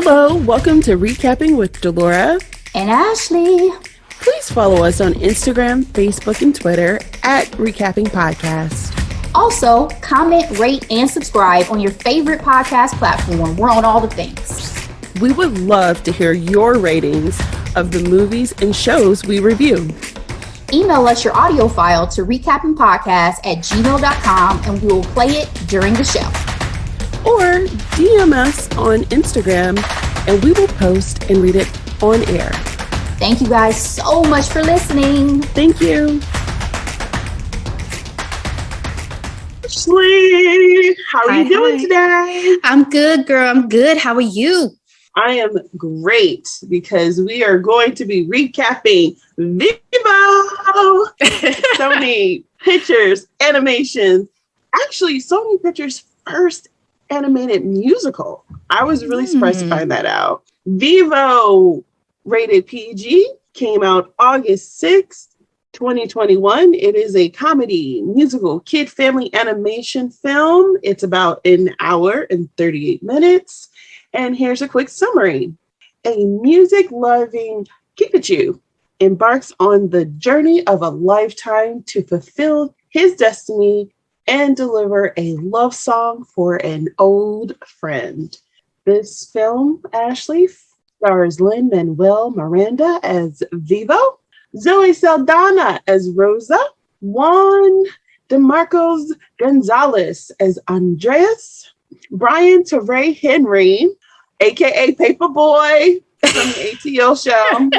Hello, welcome to Recapping with Delora and Ashley. Please follow us on Instagram, Facebook, and Twitter at Recapping Podcast. Also, comment, rate, and subscribe on your favorite podcast platform. We're on all the things. We would love to hear your ratings of the movies and shows we review. Email us your audio file to recappingpodcast@gmail.com and we will play it during the show. Or DM us on Instagram and we will post and read it on air. Thank you guys so much for listening. Thank you. Ashley, how are you doing today? I'm good, girl. I'm good. How are you? I am great because we are going to be recapping Vivo. Sony Pictures Animation. Actually, Sony Pictures' first animated musical. I was really surprised to find that out. Vivo, rated PG, came out August 6th, 2021. It is a comedy, musical, kid family animation film. It's about an hour and 38 minutes. And here's a quick summary. A music-loving Pikachu embarks on the journey of a lifetime to fulfill his destiny and deliver a love song for an old friend. This film, Ashley, stars Lin-Manuel Miranda as Vivo, Zoe Saldana as Rosa, Juan DeMarcos Gonzalez as Andreas, Brian Tyree Henry, aka Paperboy from the ATL show,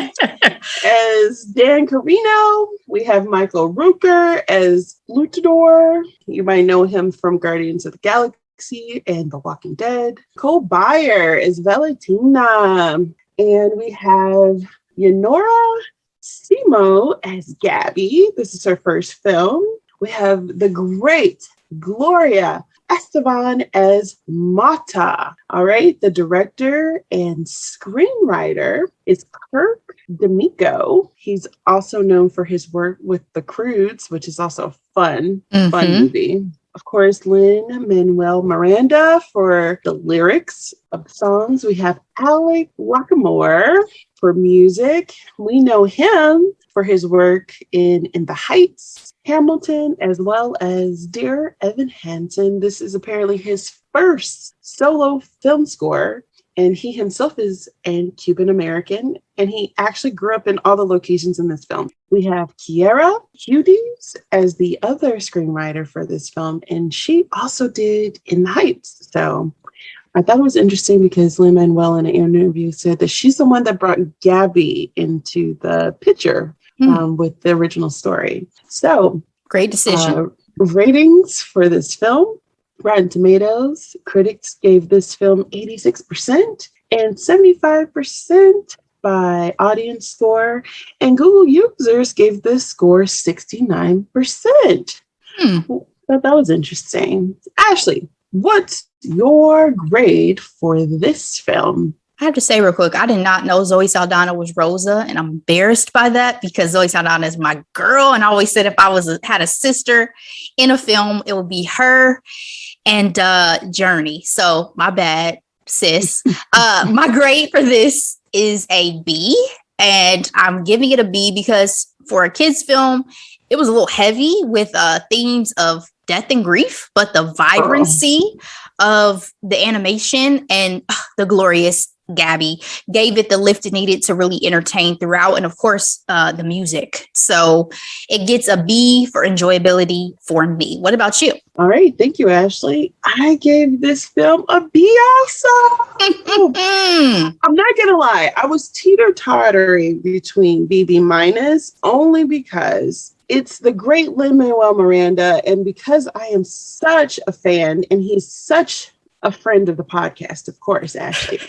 as Dan Carino. We have Michael Rooker as Luchador. You might know him from Guardians of the Galaxy and The Walking Dead. Cole Byer as Valentina. And we have Yenora Simo as Gabby. This is her first film. We have the great Gloria Esteban as Mata. All right. The director and screenwriter is Kirk D'Amico. He's also known for his work with The Croods, which is also a fun movie. Of course, Lin-Manuel Miranda for the lyrics of the songs. We have Alec Lackamore for music. We know him for his work in The Heights, Hamilton, as well as Dear Evan Hansen. This is apparently his first solo film score, and he himself is a Cuban American, and he actually grew up in all the locations in this film. We have Kiera Hughes as the other screenwriter for this film, and she also did In the Heights. So I thought it was interesting because Lin-Manuel in an interview said that she's the one that brought Gabby into the picture with the original story. So great decision. Ratings for this film. Rotten Tomatoes, critics gave this film 86% and 75% by audience score. And Google users gave this score 69%. Thought that was interesting. Ashley, what's your grade for this film? I have to say real quick, I did not know Zoe Saldana was Rosa, and I'm embarrassed by that because Zoe Saldana is my girl. And I always said if I had a sister in a film, it would be her and Journey. So my bad, sis. My grade for this is a B, and I'm giving it a B because for a kid's film, it was a little heavy with themes of death and grief, but the vibrancy of the animation and the glorious Gabby gave it the lift it needed to really entertain throughout. And of course, the music. So it gets a B for enjoyability for me. What about you? All right. Thank you, Ashley. I gave this film a B also. I'm not going to lie. I was teeter-tottering between B minus only because it's the great Lin-Manuel Miranda. And because I am such a fan and he's such a friend of the podcast, of course, Ashley.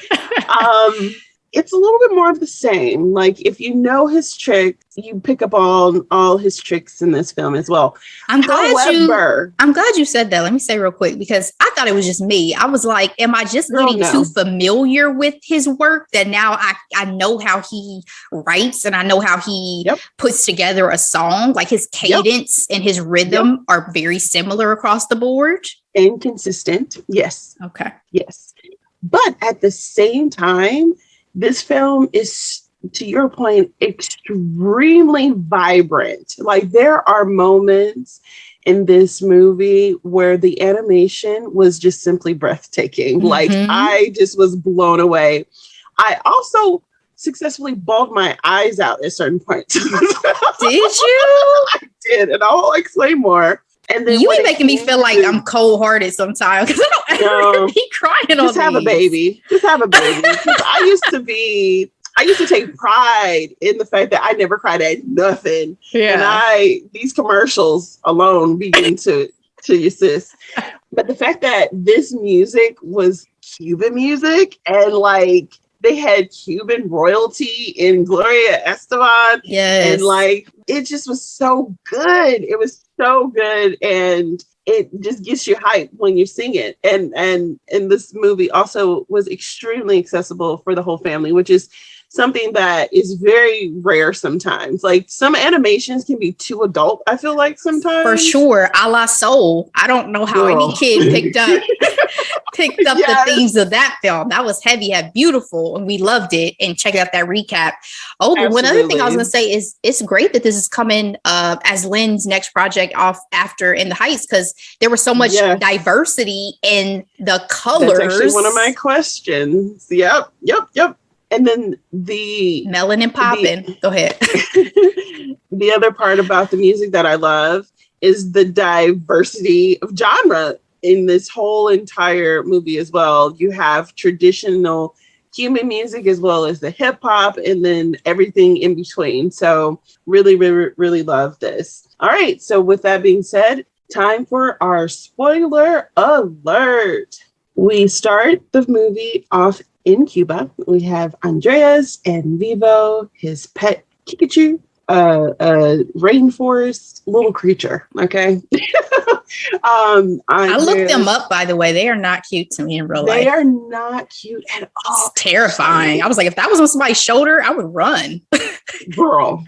It's a little bit more of the same. Like if you know his tricks, you pick up all his tricks in this film as well. I'm glad you said that. Let me say real quick, because I thought it was just me. I was like, am I just getting too familiar with his work that now I know how he writes and I know how he puts together a song? Like his cadence and his rhythm are very similar across the board. Inconsistent. Yes. Okay. Yes. But at the same time, this film is, to your point, extremely vibrant. Like, there are moments in this movie where the animation was just simply breathtaking. Mm-hmm. Like, I just was blown away. I also successfully bawled my eyes out at certain points. Did you? I did, and I'll explain more. And then you be making me feel like I'm cold-hearted sometimes because I don't ever be crying on Just have a baby. Just have a baby. I used to take pride in the fact that I never cried at nothing. Yeah. And these commercials alone begin to assist. But the fact that this music was Cuban music, and like they had Cuban royalty in Gloria Estefan. Yes. And like, it just was so good. It was so good. And it just gets you hyped when you sing it. And this movie also was extremely accessible for the whole family, which is something that is very rare sometimes. Like, some animations can be too adult, I feel like sometimes. For sure. A la Soul. I don't know how any kid picked up yes. the themes of that film. That was heavy, yet beautiful, and we loved it. And check out that recap. Oh, but one other thing I was going to say is it's great that this is coming as Lynn's next project off after In the Heights, because there was so much diversity in the colors. That's actually one of my questions. Yep. And then the Melanin popping. Go ahead. The other part about the music that I love is the diversity of genre in this whole entire movie as well. You have traditional Cuban music as well as the hip hop, and then everything in between. So really, really, really love this. All right. So with that being said, time for our spoiler alert. We start the movie off in Cuba. We have Andres and Vivo, his pet Pikachu, a rainforest little creature. Okay. I looked them up, by the way. They are not cute to me in real life. They are not cute at all. It's terrifying. I was like, if that was on somebody's shoulder, I would run. Girl,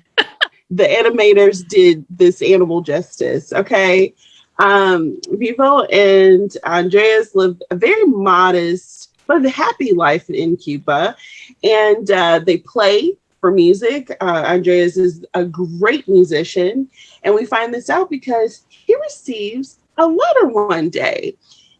the animators did this animal justice. Okay. Vivo and Andres lived a very modest but happy life in Cuba, and they play for music. Andres is a great musician, and we find this out because he receives a letter one day,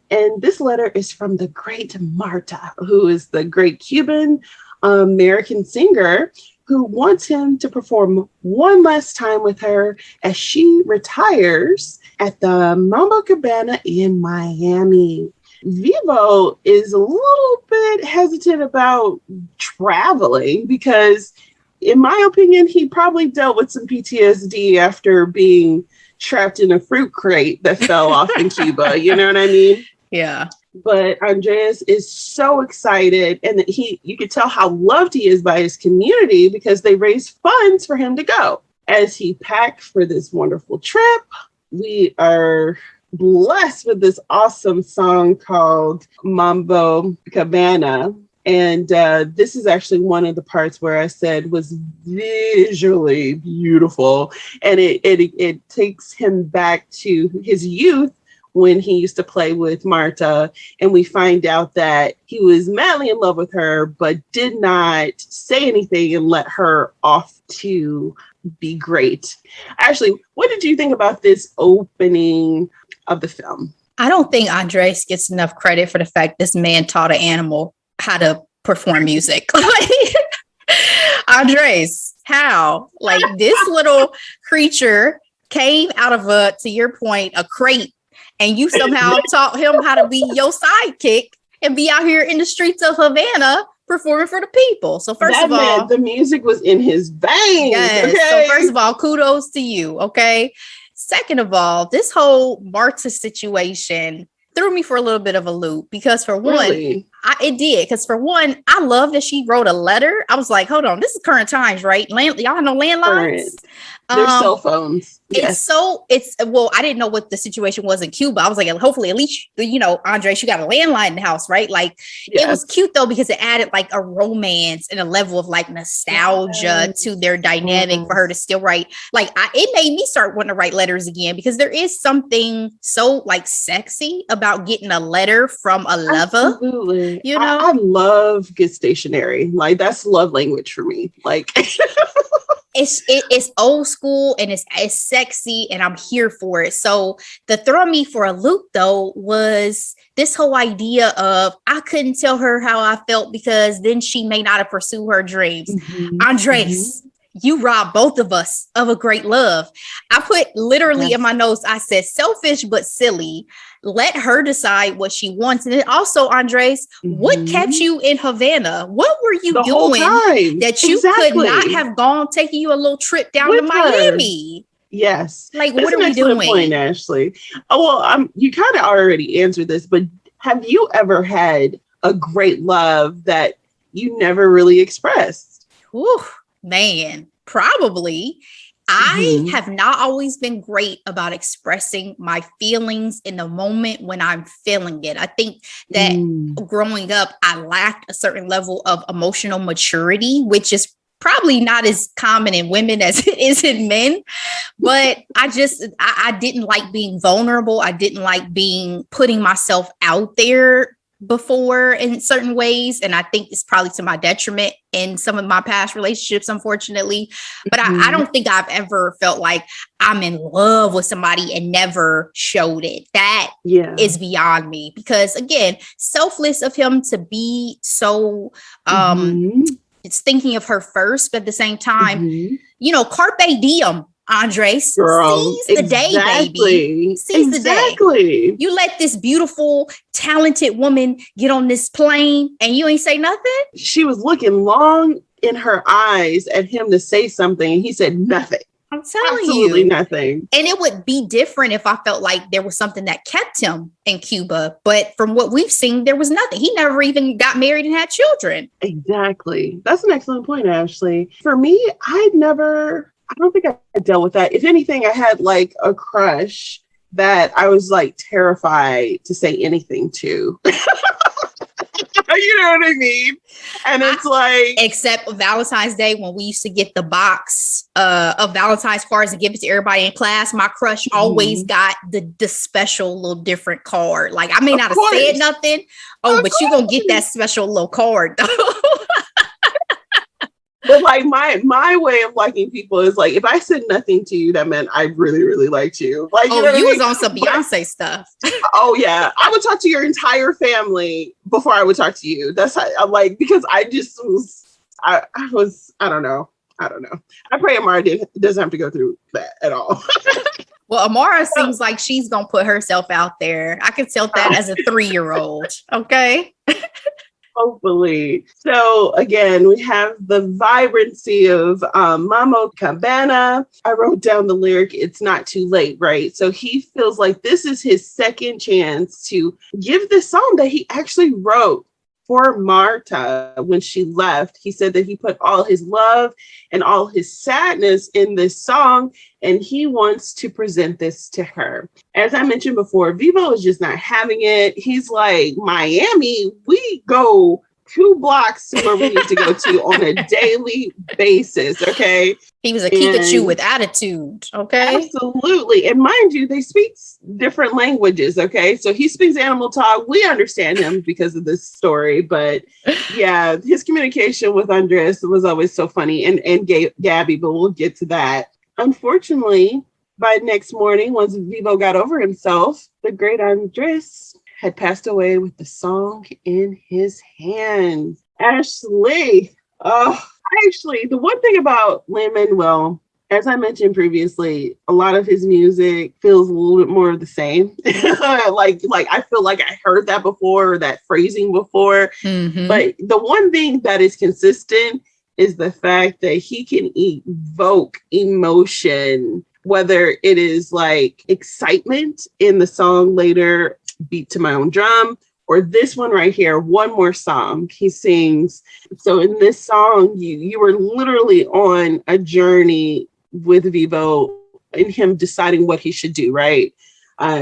and this letter is from the great Marta, who is the great Cuban American singer, who wants him to perform one last time with her as she retires at the Mambo Cabana in Miami. Vivo is a little bit hesitant about traveling because, in my opinion, he probably dealt with some PTSD after being trapped in a fruit crate that fell off in Cuba. You know what I mean? Yeah. But Andres is so excited, and you could tell how loved he is by his community because they raised funds for him to go. As he packed for this wonderful trip, we are blessed with this awesome song called Mambo Cabana. And this is actually one of the parts where I said was visually beautiful. And it takes him back to his youth when he used to play with Marta. And we find out that he was madly in love with her, but did not say anything and let her off to be great. Actually, what did you think about this opening of the film? I don't think Andres gets enough credit for the fact this man taught an animal how to perform music. Andres, how? Like, this little creature came out of to your point, a crate, and you somehow taught him how to be your sidekick and be out here in the streets of Havana performing for the people. So first of all, the music was in his veins. Yes. Okay? So first of all, kudos to you. Okay. Second of all, this whole Marta situation threw me for a little bit of a loop because for one, it did. Because for one, I love that she wrote a letter. I was like, hold on, this is current times, right? Y'all have no landlines? There's cell phones. I didn't know what the situation was in Cuba. I was like, hopefully at least, Andres, you got a landline in the house, right? Like it was cute though, because it added like a romance and a level of like nostalgia to their dynamic for her to still write. Like it made me start wanting to write letters again, because there is something so like sexy about getting a letter from a lover. Absolutely. I love good stationery. Like that's love language for me. Like It's old school and it's sexy, and I'm here for it. So the throw me for a loop though was this whole idea of I couldn't tell her how I felt because then she may not have pursued her dreams. Andres, you robbed both of us of a great love. I put literally in my notes, I said selfish but silly. Let her decide what she wants. And then also, Andres, what kept you in Havana? What were you doing that you could not have gone, taking you a little trip down to Miami? Yes. Like, what are we doing? Point, Ashley. Oh, well, you kind of already answered this, but have you ever had a great love that you never really expressed? Ooh, man, probably. I have not always been great about expressing my feelings in the moment when I'm feeling it. I think that growing up, I lacked a certain level of emotional maturity, which is probably not as common in women as it is in men. But I didn't like being vulnerable. I didn't like putting myself out there before in certain ways, and I think it's probably to my detriment in some of my past relationships, unfortunately. But I don't think I've ever felt like I'm in love with somebody and never showed it. That is beyond me, because again, selfless of him to be so it's thinking of her first, but at the same time, carpe diem. Andres, seize the day, baby. Seize the day. You let this beautiful, talented woman get on this plane and you ain't say nothing? She was looking long in her eyes at him to say something, and he said nothing. I'm telling Absolutely you. Nothing. And it would be different if I felt like there was something that kept him in Cuba. But from what we've seen, there was nothing. He never even got married and had children. Exactly. That's an excellent point, Ashley. For me, I don't think I dealt with that. If anything, I had like a crush that I was like terrified to say anything to. You know what I mean? And it's like, except Valentine's Day, when we used to get the box of Valentine's cards and give it to everybody in class, my crush always got the special little different card. Like I may not have said nothing. But you gonna get that special little card though. But like my way of liking people is like, if I said nothing to you, that meant I really, really liked you. Like, you was on some Beyonce stuff. Oh yeah. I would talk to your entire family before I would talk to you. That's how I'm like, because I just was, I don't know. I pray Amara doesn't have to go through that at all. Well, Amara seems like she's going to put herself out there. I can tell that as a 3-year-old. Okay. Hopefully. So again, we have the vibrancy of Mamo Cabana. I wrote down the lyric, "It's not too late," right? So he feels like this is his second chance to give this song that he actually wrote for Marta when she left. He said that he put all his love and all his sadness in this song, and he wants to present this to her. As I mentioned before, Vivo is just not having it. He's like, Miami, we go 2 blocks to where we need to go to on a daily basis, okay? He was a keep it you with attitude, okay? Absolutely. And mind you, they speak different languages, okay? So he speaks animal talk. We understand him because of this story. But yeah, his communication with Andres was always so funny. And Gabby, but we'll get to that. Unfortunately, by next morning, once Vivo got over himself, the great Andres had passed away with the song in his hands. Ashley, actually, the one thing about Lin-Manuel, as I mentioned previously, a lot of his music feels a little bit more of the same. like I feel like I heard that before, or that phrasing before. But the one thing that is consistent is the fact that he can evoke emotion, whether it is like excitement in the song later, Beat to My Own Drum, or this one right here, One More Song, he sings. So in this song, you were literally on a journey with Vivo in him deciding what he should do, right?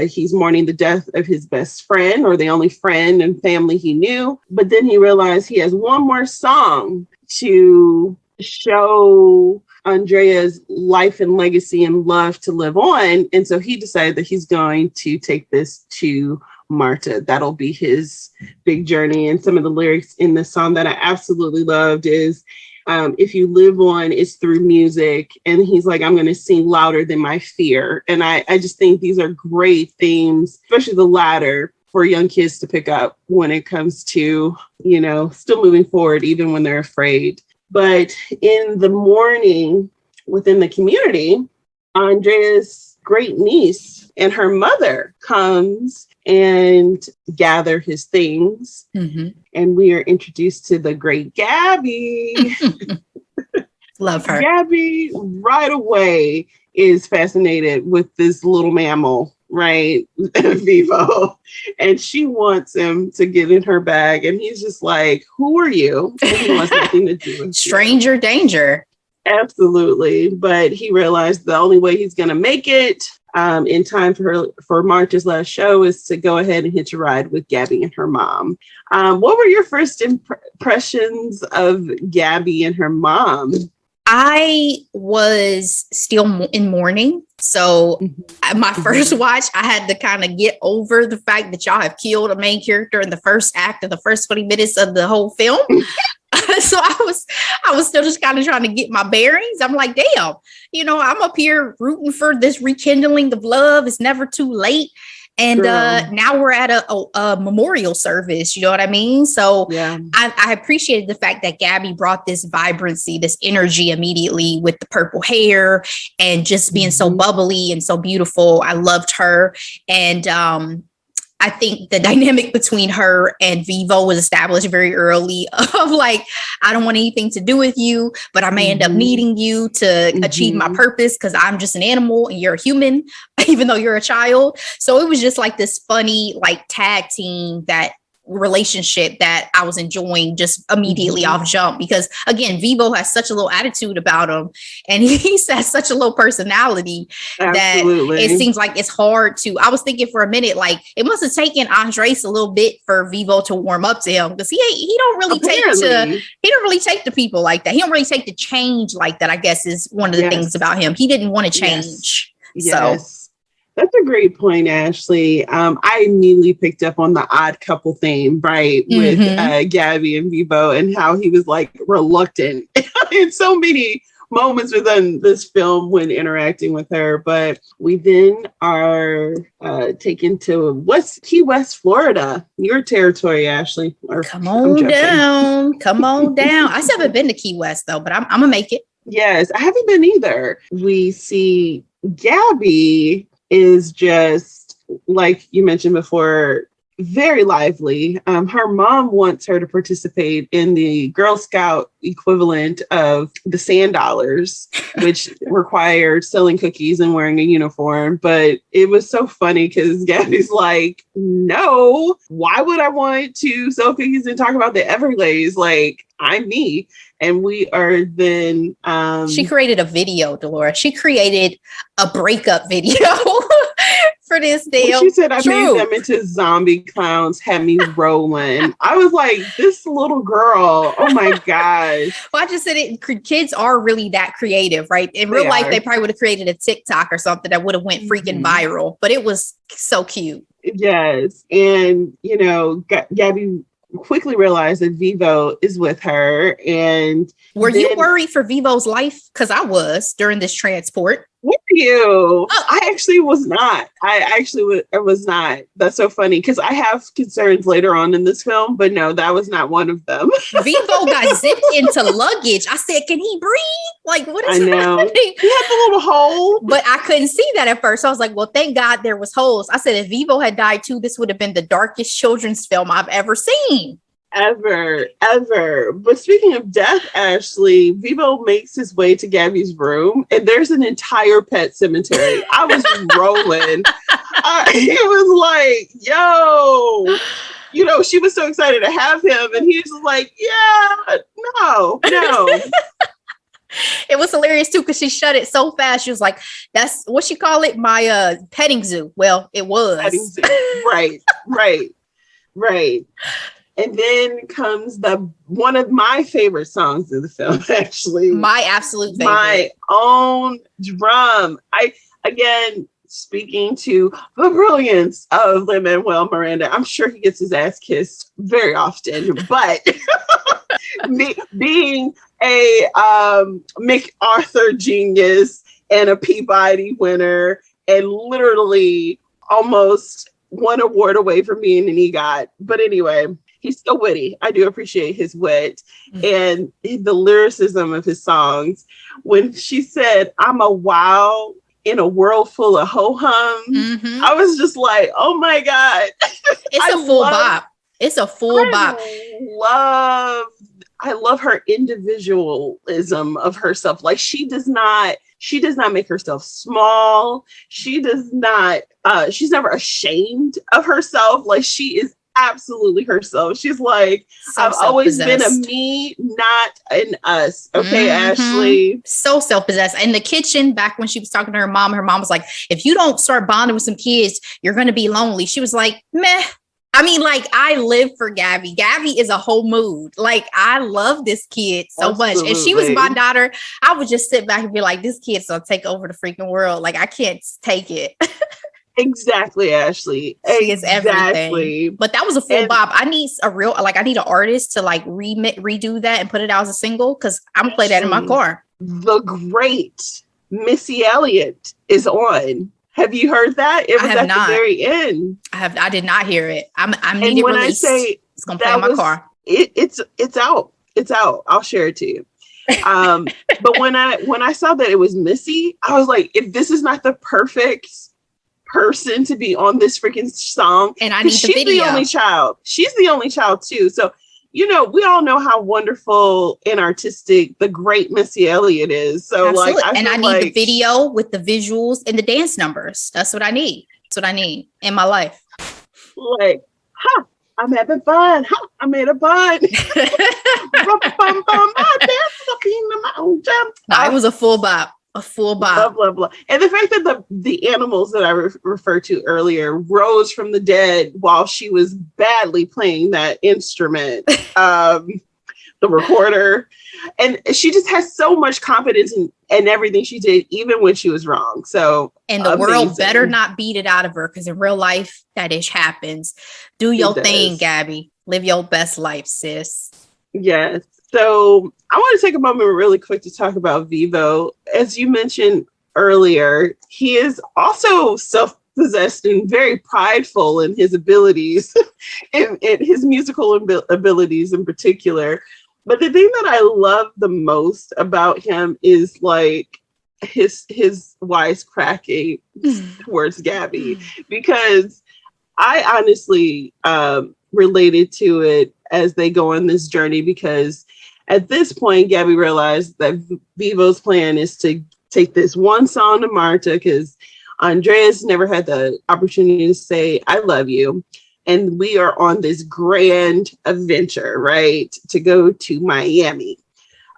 He's mourning the death of his best friend, or the only friend and family he knew. But then he realized he has one more song to show Andrea's life and legacy and love to live on. And so he decided that he's going to take this to Marta. That'll be his big journey. And some of the lyrics in this song that I absolutely loved is, if you live on, it's through music. And he's like, I'm going to sing louder than my fear. And I just think these are great themes, especially the latter, for young kids to pick up when it comes to, you know, still moving forward, even when they're afraid. But in the morning within the community, Andrea's great niece and her mother comes and gather his things. Mm-hmm. And we are introduced to the great Gabby. Love her. Gabby right away is fascinated with this little mammal, right? Vevo. And she wants him to get in her bag. And he's just like, who are you? And he wants nothing to do with stranger danger. Absolutely. But he realized the only way he's going to make it in time for Marta's last show is to go ahead and hitch a ride with Gabby and her mom. What were your first impressions of Gabby and her mom? I was still in mourning. So my first watch, I had to kind of get over the fact that y'all have killed a main character in the first act of the first 20 minutes of the whole film. So I was still just kind of trying to get my bearings. I'm like, damn, you know, I'm up here rooting for this rekindling of love. It's never too late. And now we're at a memorial service. You know what I mean? So yeah. I appreciated the fact that Gabby brought this vibrancy, this energy immediately with the purple hair and just being so bubbly and so beautiful. I loved her. And I think the dynamic between her and Vevo was established very early of like, I don't want anything to do with you, but I may end up needing you to achieve my purpose because I'm just an animal and you're a human, even though you're a child. So it was just like this funny, like tag team relationship that I was enjoying just immediately off jump, because again, Vevo has such a low attitude about him and he has such a low personality that it seems like it's hard to, I was thinking for a minute, like it must have taken Andres a little bit for Vevo to warm up to him, because he don't really take to people like that. He don't really take to change like that, I guess is one of the things about him. He didn't want to change. Yes. So that's a great point, Ashley. I immediately picked up on the odd couple theme, right? With Gabby and Vevo, and how he was like reluctant in so many moments within this film when interacting with her. But we then are taken to Key West, Florida, your territory, Ashley. Come on down. I still haven't been to Key West though, but I'm gonna make it. Yes, I haven't been either. We see Gabby is just, like you mentioned before, very lively. Her mom wants her to participate in the Girl Scout equivalent of the Sand Dollars, which required selling cookies and wearing a uniform. But it was so funny because Gabby's like, no, why would I want to sell cookies and talk about the Everglades? Like, I'm me. And we are then... she created a video, Dolores. She created a breakup video for this deal. She said, I made them into zombie clowns, had me rolling. I was like, this little girl, oh my gosh. Well, I just said kids are really that creative, right? In real life, they probably would have created a TikTok or something that would have went freaking viral, but it was so cute. Yes. And, you know, Gabby quickly realized that Vevo is with her. And were you worried for Vevo's life? Because I was during this transport. Were you? Oh. I actually was not. I was not. That's so funny because I have concerns later on in this film, but no, that was not one of them. Vevo got zipped into luggage. I said, can he breathe? Like, what is happening? He had the little hole. But I couldn't see that at first. So I was like, well, thank God there was holes. I said, if Vevo had died too, this would have been the darkest children's film I've ever seen. Ever. But speaking of death, Ashley, Vevo makes his way to Gabby's room and there's an entire pet cemetery. I was rolling. He was like, yo, you know, she was so excited to have him. And he was like, yeah, no. It was hilarious too because she shut it so fast. She was like, "That's what she call it, my petting zoo." Well, it was petting zoo. Right. And then comes one of my favorite songs in the film. Actually, my absolute favorite. My own drum. Again, speaking to the brilliance of Lin-Manuel Miranda, I'm sure he gets his ass kissed very often, but being a MacArthur genius and a Peabody winner and literally almost one award away from being an EGOT. But anyway, he's so witty. I do appreciate his wit and the lyricism of his songs. When she said, "I'm a wow in a world full of ho-hum," I was just like, oh my God. It's a full bop. It's a full bop. I love her individualism of herself. Like she does not make herself small. She does not, she's never ashamed of herself. Like she is absolutely herself. She's like, I've always been a me, not an us. Okay, Ashley. So self-possessed. In the kitchen, back when she was talking to her mom was like, if you don't start bonding with some kids, you're going to be lonely. She was like, meh. I mean, like, I live for Gabby. Gabby is a whole mood. Like, I love this kid so much. If she was my daughter, I would just sit back and be like, this kid's gonna take over the freaking world. Like, I can't take it. Exactly, Ashley. She is everything. But that was a full bop. I need I need an artist to like redo that and put it out as a single because I'm gonna play that in my car. The great Missy Elliott is on. Have you heard that? It was at the very end. I did not hear it. I'm needed when released. I say it's gonna play in my car. It's out. It's out. I'll share it to you. But when I saw that it was Missy, I was like, if this is not the perfect person to be on this freaking song, and I need the video. She's the only child. She's the only child too. So we all know how wonderful and artistic the great Missy Elliott is. So absolutely. like, I need the video with the visuals and the dance numbers. That's what I need. That's what I need in my life. Like, I'm having fun. I made a bun. It was a full bop. A full bop. Blah, blah, blah. And the fact that the animals that I referred to earlier rose from the dead while she was badly playing that instrument, the recorder. And she just has so much confidence in everything she did, even when she was wrong. So, and the world better not beat it out of her, because in real life, that ish happens. Do your thing, Gabby. Live your best life, sis. Yes. So I want to take a moment really quick to talk about Vevo. As you mentioned earlier, he is also self-possessed and very prideful in his abilities, in his musical abilities in particular. But the thing that I love the most about him is like his wisecracking towards Gabby, because I honestly related to it as they go on this journey, because at this point, Gabby realized that Vevo's plan is to take this one song to Marta, because Andreas never had the opportunity to say, I love you. And we are on this grand adventure, right, to go to Miami.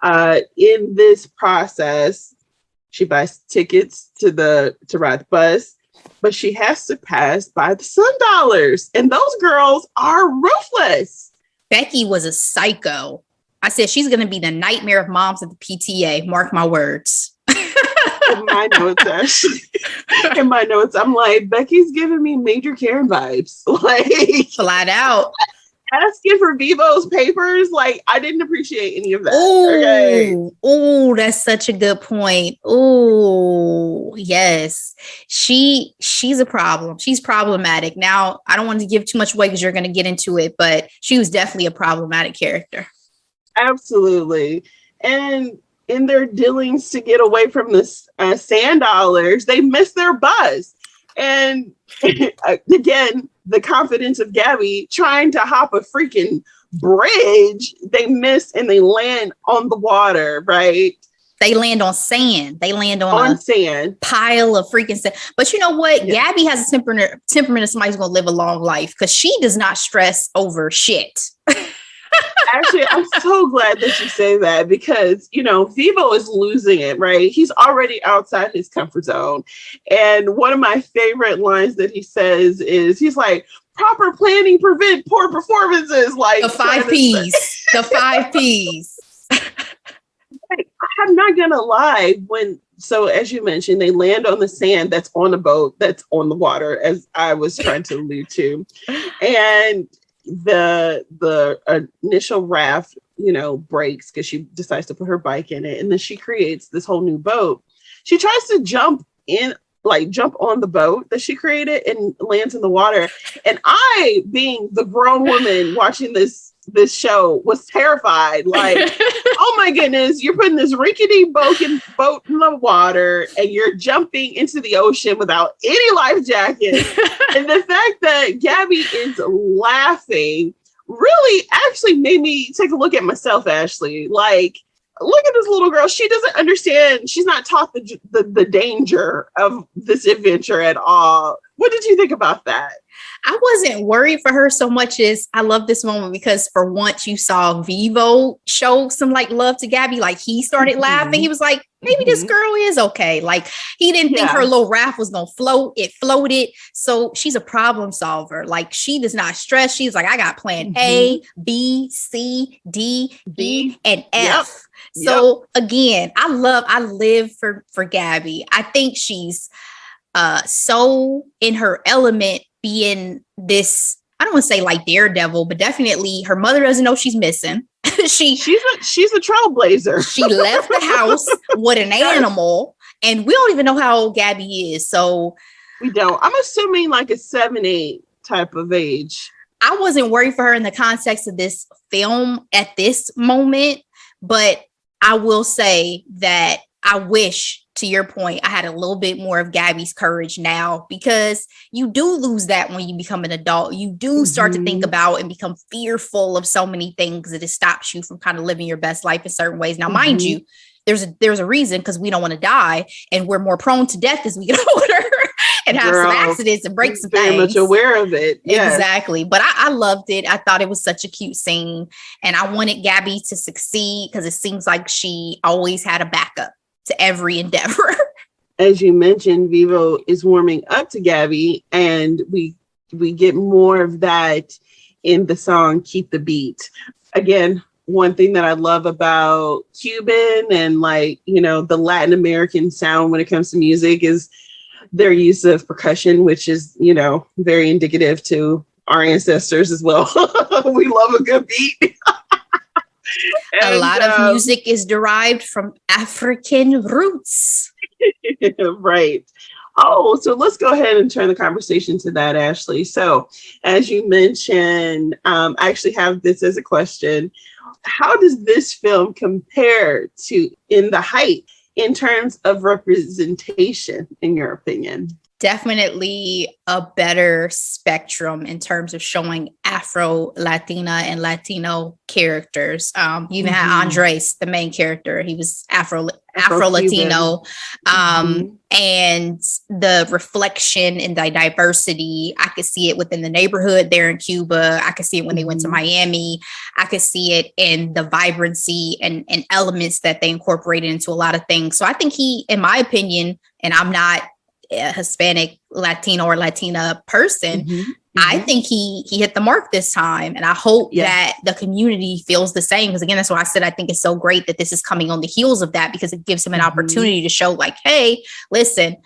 In this process, she buys tickets to ride the bus, but she has to pass by the Sundollars. And those girls are ruthless. Becky was a psycho. I said she's going to be the nightmare of moms at the PTA. Mark my words. In my notes, Ashley. In my notes, I'm like, Becky's giving me Major Karen vibes. Like, flat out. Asking for Vevo's papers. Like, I didn't appreciate any of that. Oh, that's such a good point. Oh, yes. She's a problem. She's problematic. Now, I don't want to give too much away because you're going to get into it, but she was definitely a problematic character. Absolutely. And in their dealings to get away from the sand dollars, they miss their bus. And again, the confidence of Gabby trying to hop a freaking bridge, they miss and they land on the water, right? They land on sand. They land on sand. Pile of freaking sand. But you know what? Yeah. Gabby has a temperament of somebody who's going to live a long life, because she does not stress over shit. Actually, I'm so glad that you say that because, Vivo is losing it, right? He's already outside his comfort zone. And one of my favorite lines that he says is, he's like, proper planning prevent poor performances. Like the 5 Ps. The 5 Ps. I'm not going to lie. So as you mentioned, they land on the sand that's on the boat, that's on the water, as I was trying to allude to. And the initial raft, breaks because she decides to put her bike in it. And then she creates this whole new boat. She tries to jump on the boat that she created and lands in the water. And I, being the grown woman watching this show, was terrified. Like, oh my goodness, you're putting this rickety boat in the water and you're jumping into the ocean without any life jacket. And the fact that Gabby is laughing really actually made me take a look at myself, Ashley. Like, look at this little girl. She doesn't understand. She's not taught the danger of this adventure at all. What did you think about that? I wasn't worried for her so much as I love this moment because for once you saw Vevo show some love to Gabby. Like he started laughing. He was like, maybe this girl is okay. Like he didn't think her little raft was going to float. It floated. So she's a problem solver. Like she does not stress. She's like, I got plan A, B, C, D, E, and F. Yep. So again, I live for Gabby. I think she's so in her element, being this, I don't want to say like daredevil, but definitely her mother doesn't know she's missing. She's a trailblazer. She left the house with an animal, and we don't even know how old Gabby is. So we don't. I'm assuming like a 7-8 type of age. I wasn't worried for her in the context of this film at this moment, but I will say that I wish, to your point, I had a little bit more of Gabby's courage now, because you do lose that when you become an adult. You do start to think about and become fearful of so many things that it stops you from kind of living your best life in certain ways. Now, mind you, there's a reason, because we don't want to die and we're more prone to death as we get older and have some accidents and break some things. Very much aware of it. Yes. Exactly. But I loved it. I thought it was such a cute scene, and I wanted Gabby to succeed because it seems like she always had a backup to every endeavor. As you mentioned, Vivo is warming up to Gabby, and we get more of that in the song Keep the Beat. Again, one thing that I love about Cuban and the Latin American sound when it comes to music is their use of percussion, which is, very indicative to our ancestors as well. We love a good beat. And a lot of music is derived from African roots. Right. Oh, so let's go ahead and turn the conversation to that, Ashley. So as you mentioned, I actually have this as a question. How does this film compare to In the Height in terms of representation, in your opinion? Definitely a better spectrum in terms of showing Afro, Latina, and Latino characters. You even had Andres, the main character. He was Afro Latino. And the reflection and the diversity, I could see it within the neighborhood there in Cuba. I could see it when they went to Miami. I could see it in the vibrancy and elements that they incorporated into a lot of things. So I think he, in my opinion, and I'm not a Hispanic, Latino, or Latina person, I think he hit the mark this time. And I hope that the community feels the same. Because again, that's why I said I think it's so great that this is coming on the heels of that, because it gives him an opportunity to show hey, listen,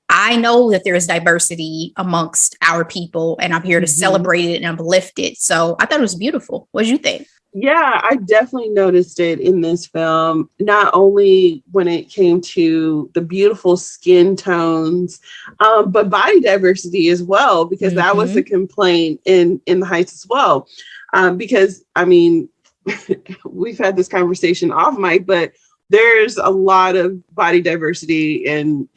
I know that there is diversity amongst our people, and I'm here to celebrate it and uplift it. So I thought it was beautiful. What did you think? Yeah, I definitely noticed it in this film, not only when it came to the beautiful skin tones, but body diversity as well, because that was a complaint in the Heights as well. Because, I mean, we've had this conversation off mic, but there's a lot of body diversity in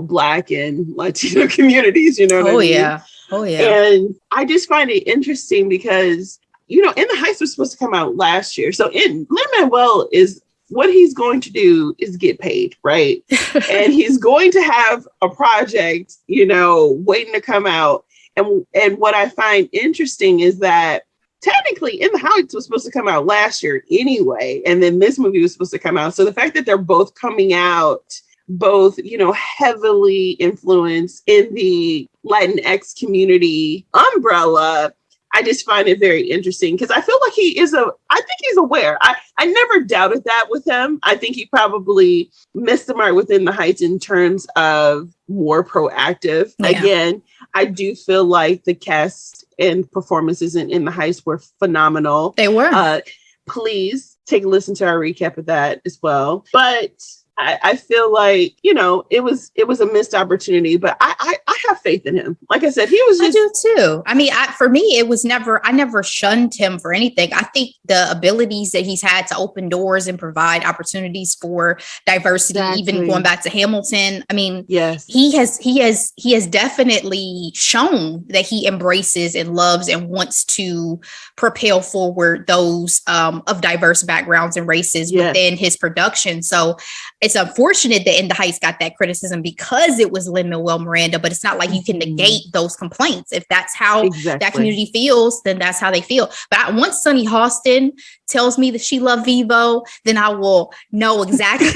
Black and Latino communities, you know what I mean? Oh, yeah. And I just find it interesting because In the Heights was supposed to come out last year. So Lin-Manuel is, what he's going to do is get paid, right? And he's going to have a project, waiting to come out. And what I find interesting is that technically In the Heights was supposed to come out last year anyway. And then this movie was supposed to come out. So the fact that they're both coming out, both, you know, heavily influenced in the Latinx community umbrella, I just find it very interesting because I feel like I think he's aware. I never doubted that with him. I think he probably missed the mark within the Heights in terms of more proactive. Yeah. Again, I do feel like the cast and performances in the Heights were phenomenal. They were. Please take a listen to our recap of that as well. But I feel like, you know, it was a missed opportunity, but I have faith in him. Like I said, he was just... I do too. I mean, for me, I never shunned him for anything. I think the abilities that he's had to open doors and provide opportunities for diversity, even going back to Hamilton. I mean, yes, he has definitely shown that he embraces and loves and wants to propel forward those of diverse backgrounds and races within his production. So it's unfortunate that In the Heights got that criticism because it was Lin-Manuel Miranda, but it's not like you can negate those complaints. If that's how that community feels, then that's how they feel. But once Sunny Hostin tells me that she loved Vevo, then I will know exactly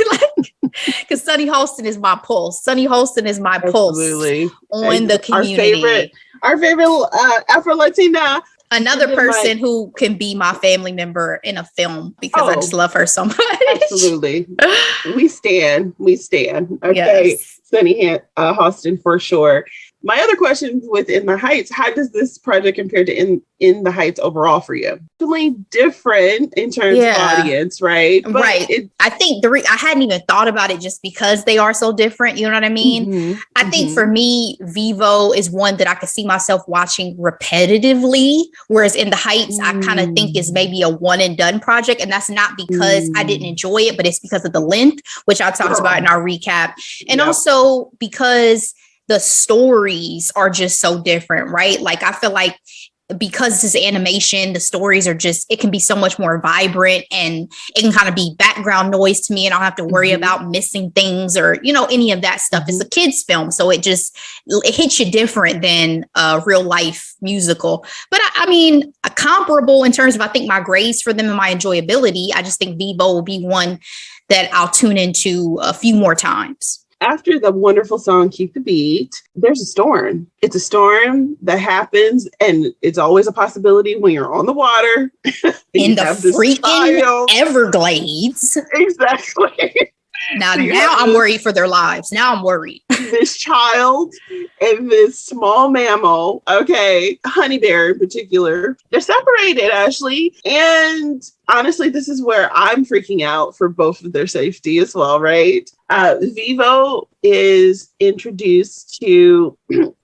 because Sunny Hostin is my pulse. Sunny Hostin is my pulse on the community. Our favorite Afro-Latina. Another person who can be my family member in a film because I just love her so much. Absolutely. We stand. Okay. Yes. Sunny Hostin for sure. My other question with In the Heights, how does this project compare to In the Heights overall for you? Definitely different in terms of audience, right? But I think I hadn't even thought about it just because they are so different. You know what I mean? I think for me, Vevo is one that I could see myself watching repetitively, whereas In the Heights, I kind of think is maybe a one and done project. And that's not because I didn't enjoy it, but it's because of the length, which I talked about in our recap. And also because the stories are just so different, right? Like, I feel like because this animation, the stories are just, it can be so much more vibrant and it can kind of be background noise to me and I don't have to worry about missing things or, you know, any of that stuff. It's a kid's film. So it hits you different than a real life musical. But I mean, a comparable in terms of, I think my grades for them and my enjoyability, I just think Vevo will be one that I'll tune into a few more times. After the wonderful song, Keep the Beat, there's a storm. It's a storm that happens, and it's always a possibility when you're on the water. In the freaking Everglades. Exactly. Now I'm worried for their lives. Now I'm worried. This child and this small mammal, honey bear in particular, they're separated, Ashley. And honestly, this is where I'm freaking out for both of their safety as well, right? Vevo is introduced to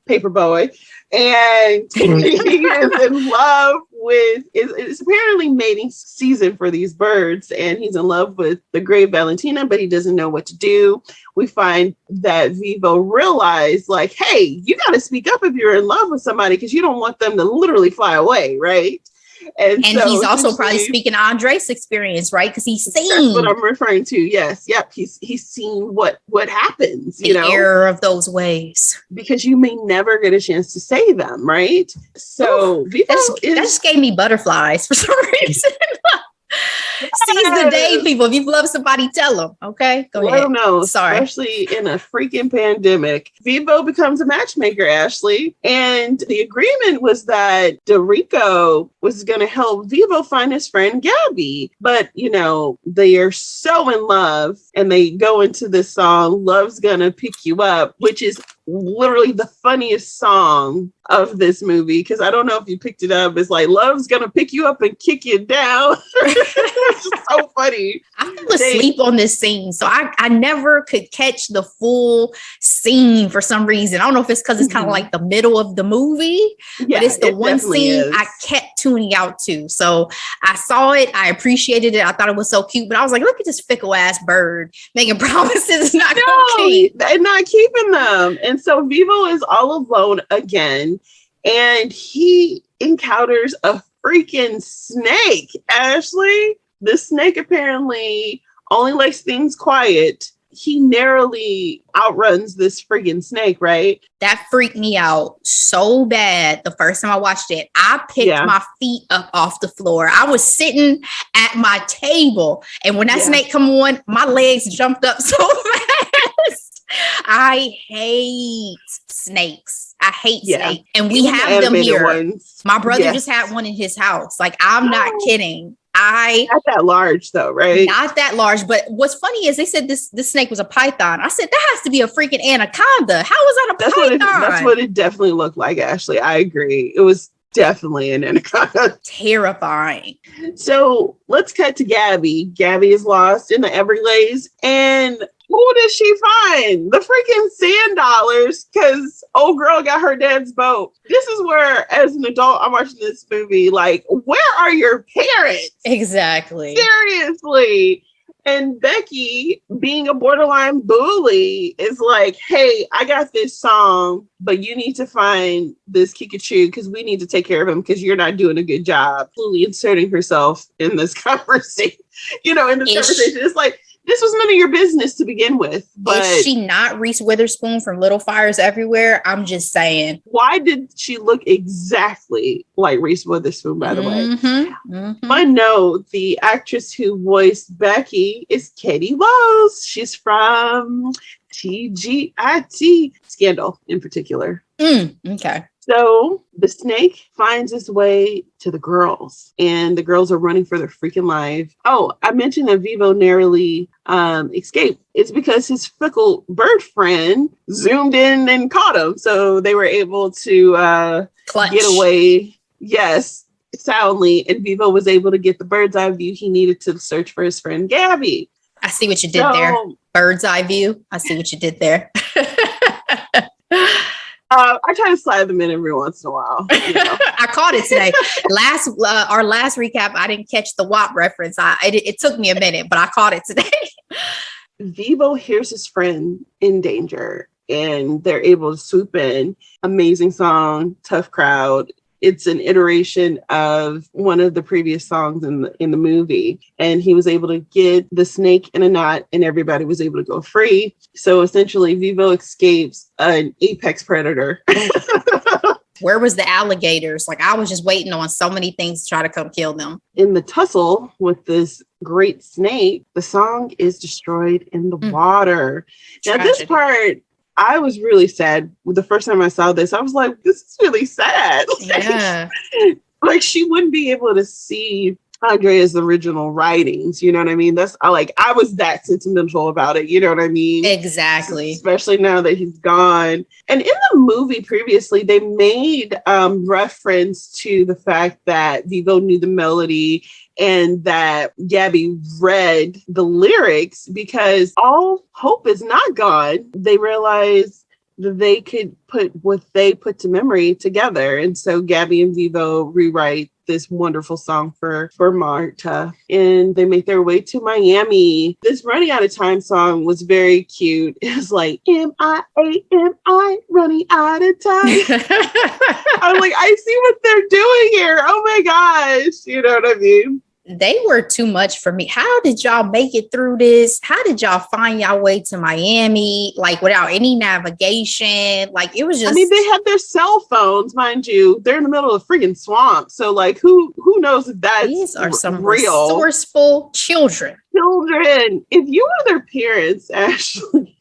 Paperboy, and he is in love with, it's apparently mating season for these birds, and he's in love with the great Valentina, but he doesn't know what to do. We find that Vevo realized, like, hey, you got to speak up if you're in love with somebody because you don't want them to literally fly away, right? And so he's also probably speaking Andre's experience, right? Because he's seen. That's what I'm referring to. Yes. Yep. He's seen what happens, the error of those ways. Because you may never get a chance to say them, right? So Vevo that just gave me butterflies for some reason. Seize the day, people. If you love somebody, tell them. Okay, go ahead. I don't know. Sorry. Especially in a freaking pandemic. Vevo becomes a matchmaker, Ashley. And the agreement was that Dorico was going to help Vevo find his friend Gabby. But, you know, they are so in love and they go into this song, Love's Gonna Pick You Up, which is literally the funniest song of this movie, because I don't know if you picked it up. It's like, love's gonna pick you up and kick you down. It's just so funny. I fell asleep on this scene, so I never could catch the full scene for some reason. I don't know if it's because it's kind of like the middle of the movie, but it's the one scene I kept tuning out to. So I saw it, I appreciated it, I thought it was so cute, but I was like, look at this fickle ass bird making promises it's not gonna keep. They're not keeping them. And so Vevo is all alone again, and he encounters a freaking snake, Ashley. The snake apparently only likes things quiet. he narrowly outruns this friggin' snake, right? That freaked me out so bad the first time I watched it. I picked my feet up off the floor. I was sitting at my table, and when that snake come on, my legs jumped up so fast. I hate snakes. I hate snakes. And we have them here. Ones. My brother just had one in his house. Like, I'm not kidding. Not that large though, right? Not that large. But what's funny is they said this snake was a python. I said, that has to be a freaking anaconda. How is that a python? That's what it definitely looked like, Ashley. I agree. It was definitely an anaconda. Terrifying. So let's cut to Gabby. Gabby is lost in the Everglades, and who does she find? The freaking sand dollars, because old girl got her dad's boat. This is where, as an adult, I'm watching this movie, like, where are your parents? Exactly. Seriously. And Becky, being a borderline bully, is like, hey, I got this song, but you need to find this Kikachu because we need to take care of him because you're not doing a good job. Fully inserting herself in this conversation. Conversation. It's like, this was none of your business to begin with. But is she not Reese Witherspoon from Little Fires Everywhere? I'm just saying. Why did she look exactly like Reese Witherspoon, by the way? But no, the actress who voiced Becky is Katie Lowes. She's from TGIT, Scandal in particular. Okay. So the snake finds its way to the girls, and the girls are running for their freaking life. Oh, I mentioned that Vevo narrowly escaped. It's because his fickle bird friend zoomed in and caught him. So they were able to get away. Yes, soundly. And Vevo was able to get the bird's eye view he needed to search for his friend Gabby. I see what you did there. Bird's eye view. I see what you did there. I try to slide them in every once in a while. I caught it today. Our last recap, I didn't catch the WAP reference. It took me a minute, but I caught it today. Vevo hears his friend in danger, and they're able to swoop in. Amazing song, tough crowd. It's an iteration of one of the previous songs in the movie. And he was able to get the snake in a knot, and everybody was able to go free. So essentially, Vevo escapes an apex predator. Where was the alligators? Like, I was just waiting on so many things to try to come kill them. In the tussle with this great snake, the song is destroyed in the water. Tragedy. Now, this part, I was really sad. The first time I saw this, I was like, this is really sad. Yeah. Like, she wouldn't be able to see Andrea's original writings. You know what I mean? I was that sentimental about it. You know what I mean? Exactly. Especially now that he's gone. And in the movie previously, they made reference to the fact that Vevo knew the melody and that Gabby read the lyrics because all hope is not gone. They realized that they could put what they put to memory together. And so Gabby and Vevo rewrite this wonderful song for Marta, and they make their way to Miami. This Running Out of Time song was very cute. It was like, M-I-A-M-I, running out of time. I was like, I see what they're doing here. Oh my gosh. You know what I mean? They were too much for me. How did y'all make it through this? How did y'all find y'all way to Miami? Like, without any navigation? Like, it was just... I mean, they had their cell phones, mind you. They're in the middle of a freaking swamp. So, like, who knows if that's These are some real. Resourceful children. If you were their parents, Ashley...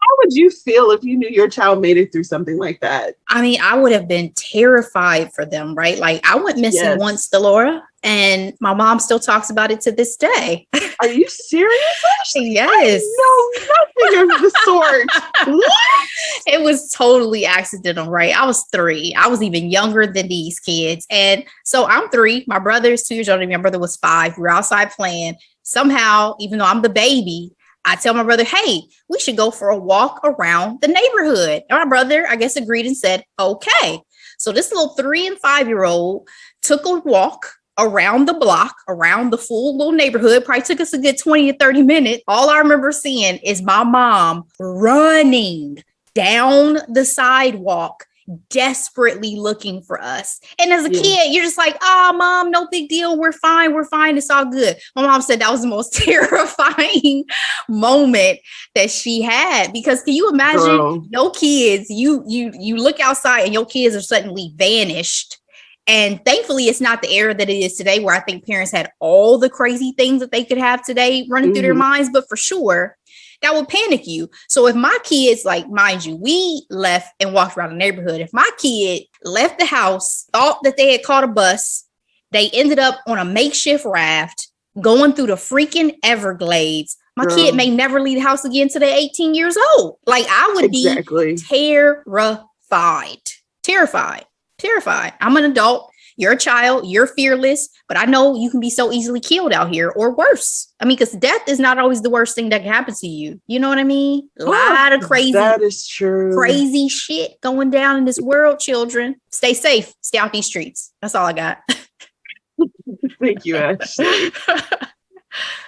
How would you feel if you knew your child made it through something like that? I mean, I would have been terrified for them, right? Like, I went missing once, Delora, and my mom still talks about it to this day. Are you serious, Ashley? Yes. No, nothing of the sort. What? It was totally accidental, right? I was 3. I was even younger than these kids. And so I'm 3. My brother's 2 years older than me. My brother was 5. We were outside playing. Somehow, even though I'm the baby, I tell my brother, hey, we should go for a walk around the neighborhood. And my brother, I guess, agreed and said, okay. So this little 3 and 5-year-old took a walk around the block, around the full little neighborhood. Probably took us a good 20 to 30 minutes. All I remember seeing is my mom running down the sidewalk desperately looking for us. And as a kid, you're just like, oh, mom, no big deal. We're fine. We're fine. It's all good. My mom said that was the most terrifying moment that she had, because can you imagine your kids, you look outside and your kids are suddenly vanished. And thankfully, it's not the era that it is today, where I think parents had all the crazy things that they could have today running through their minds. But for sure, that would panic you. So if my kids, like, mind you, we left and walked around the neighborhood. If my kid left the house, thought that they had caught a bus, they ended up on a makeshift raft going through the freaking Everglades. My kid may never leave the house again until they're 18 years old. Like, I would be terrified. I'm an adult. You're a child. You're fearless. But I know you can be so easily killed out here, or worse. I mean, because death is not always the worst thing that can happen to you. You know what I mean? A lot of crazy, that is true, crazy shit going down in this world, children. Stay safe. Stay out these streets. That's all I got. Thank you, Ashley.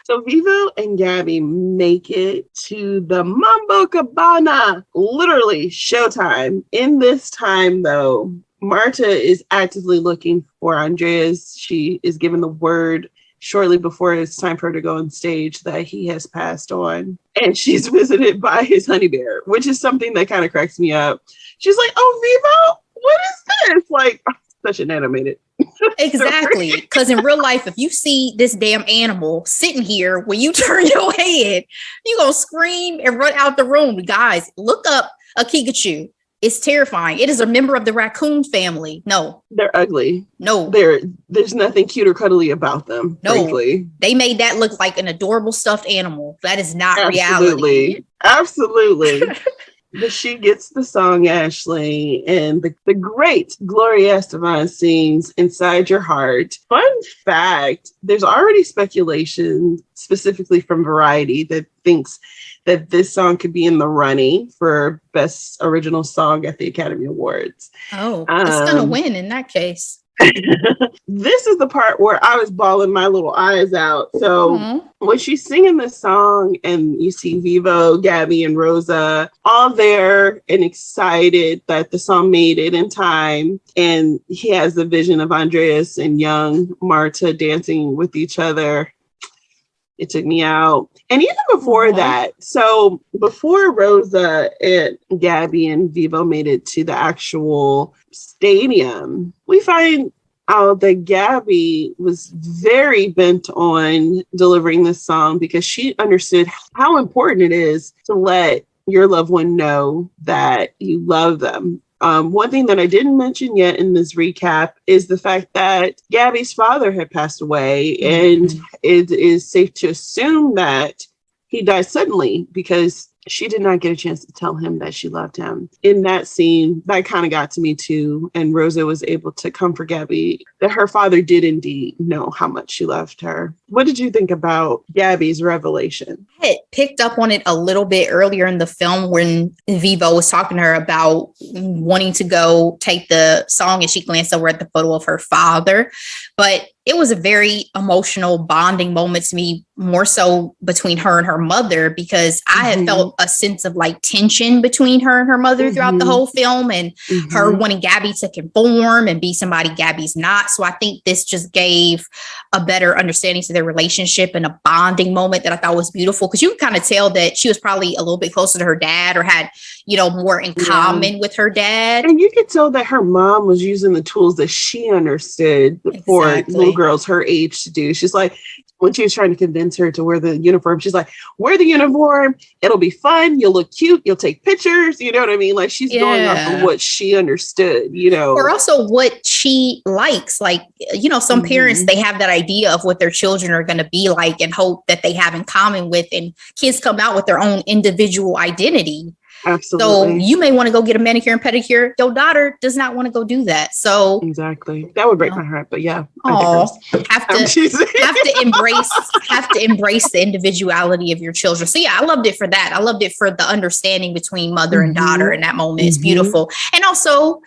So Vevo and Gabby make it to the Mambo Cabana. Literally showtime. In this time, though, Marta is actively looking for Andreas. She is given the word shortly before it's time for her to go on stage that he has passed on. And she's visited by his honey bear, which is something that kind of cracks me up. She's like, oh, Vevo, what is this? Like, such an animated. Exactly. Because in real life, if you see this damn animal sitting here when you turn your head, you're going to scream and run out the room. Guys, look up a Kikachu. It's terrifying. It is a member of the raccoon family. No. They're ugly. No. There's nothing cute or cuddly about them, frankly. They made that look like an adorable stuffed animal. That is not reality. Absolutely. Absolutely. But she gets the song, Ashley, and the great Gloria Estefan sings Inside Your Heart. Fun fact, there's already speculation, specifically from Variety, that thinks that this song could be in the running for Best Original Song at the Academy Awards. Oh, it's going to win in that case. This is the part where I was bawling my little eyes out. So when she's singing this song and you see Vevo, Gabby, and Rosa all there and excited that the song made it in time, and he has the vision of Andreas and young Marta dancing with each other, it took me out. And even before that, so before Rosa and Gabby and Vevo made it to the actual stadium, we find out that Gabby was very bent on delivering this song because she understood how important it is to let your loved one know that you love them. One thing that I didn't mention yet in this recap is the fact that Gabby's father had passed away, and it is safe to assume that he died suddenly because she did not get a chance to tell him that she loved him. In that scene, that kind of got to me too. And Rosa was able to comfort Gabby that her father did indeed know how much she loved her. What did you think about Gabby's revelation? I had picked up on it a little bit earlier in the film when Vevo was talking to her about wanting to go take the song, and she glanced over at the photo of her father. But it was a very emotional bonding moment to me, more so between her and her mother, because I had felt a sense of like tension between her and her mother throughout the whole film, and her wanting Gabby to conform and be somebody Gabby's not. So I think this just gave a better understanding to their relationship and a bonding moment that I thought was beautiful, because you can kind of tell that she was probably a little bit closer to her dad, or had, more in common with her dad. And you could tell that her mom was using the tools that she understood for little girls her age to do. She's like, when she was trying to convince her to wear the uniform, she's like, wear the uniform. It'll be fun. You'll look cute. You'll take pictures. You know what I mean? Like, she's going off of what she understood, Or also what she likes. Like, some parents, they have that idea of what their children are going to be like and hope that they have in common with, and kids come out with their own individual identity. Absolutely. So you may want to go get a manicure and pedicure. Your daughter does not want to go do that. So exactly, that would break my heart. But yeah, have to embrace the individuality of your children. So yeah, I loved it for that. I loved it for the understanding between mother and daughter in that moment. It's beautiful. And also,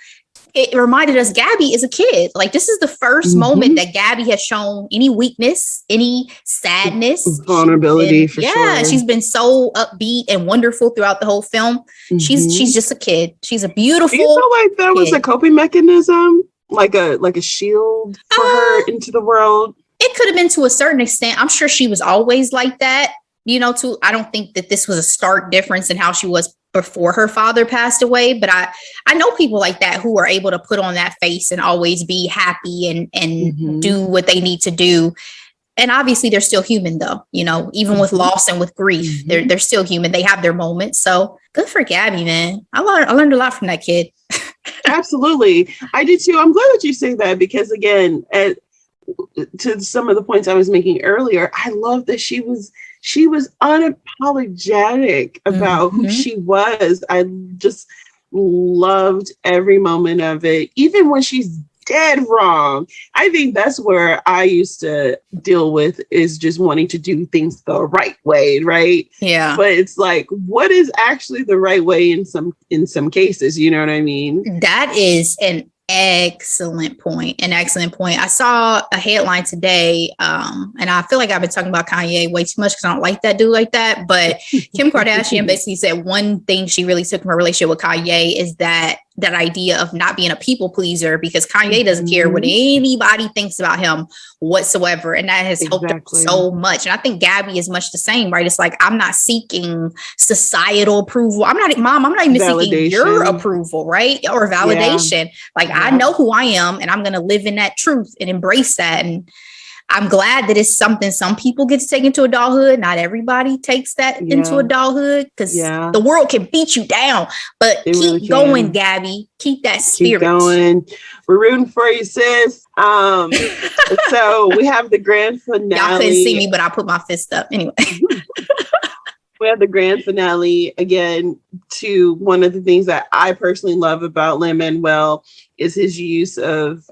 it reminded us Gabby is a kid. Like, this is the first moment that Gabby has shown any weakness, any sadness, vulnerability. Sure. She's been so upbeat and wonderful throughout the whole film. She's just a kid. She's a beautiful. Do you feel like that was a coping mechanism, like a shield for her into the world? It could have been to a certain extent. I'm sure she was always like that. I don't think that this was a stark difference in how she was before her father passed away. But I know people like that who are able to put on that face and always be happy and do what they need to do. And obviously they're still human though, even with loss and with grief, they're still human. They have their moments. So good for Gabby, man. I learned a lot from that kid. Absolutely. I did too. I'm glad that you say that because again, to some of the points I was making earlier, I love that she was unapologetic about who she was. I just loved every moment of it, even when she's dead wrong. I think that's where I used to deal with is just wanting to do things the right way, right? Yeah. But it's like, what is actually the right way in some cases? You know what I mean? That is an excellent point. I saw a headline today, and I feel like I've been talking about Kanye way too much because I don't like that dude like that. But Kim Kardashian basically said one thing she really took from her relationship with Kanye is that idea of not being a people pleaser, because Kanye doesn't care what anybody thinks about him whatsoever. And that has helped her so much. And I think Gabby is much the same, right? It's like, I'm not seeking societal approval. I'm not even seeking your approval, right? Or validation. Yeah. Like, I know who I am and I'm going to live in that truth and embrace that. And I'm glad that it's something some people get to take into adulthood. Not everybody takes that into adulthood because the world can beat you down. But keep really going, Gabby. Keep that spirit. Keep going. We're rooting for you, sis. So we have the grand finale. Y'all couldn't see me, but I put my fist up anyway. We have the grand finale again. To one of the things that I personally love about Lin-Manuel is his use of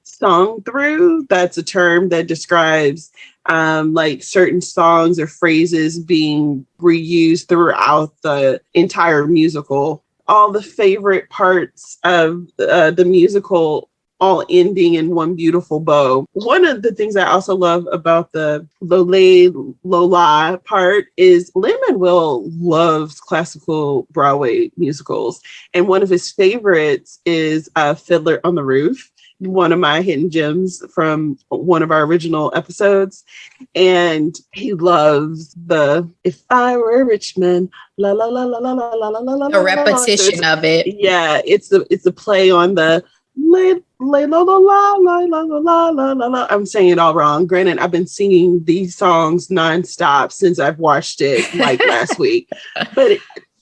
song through. That's a term that describes like certain songs or phrases being reused throughout the entire musical. All the favorite parts of the musical all ending in one beautiful bow. One of the things I also love about the Lola part is Lin-Manuel loves classical Broadway musicals. And one of his favorites is Fiddler on the Roof, one of my hidden gems from one of our original episodes. And he loves the "If I Were a Rich Man," la la la la la la la la la. The repetition of it. Yeah, it's a play on the la la la la la la la la la. I'm saying it all wrong. Granted, I've been singing these songs nonstop since I've watched it like last week. But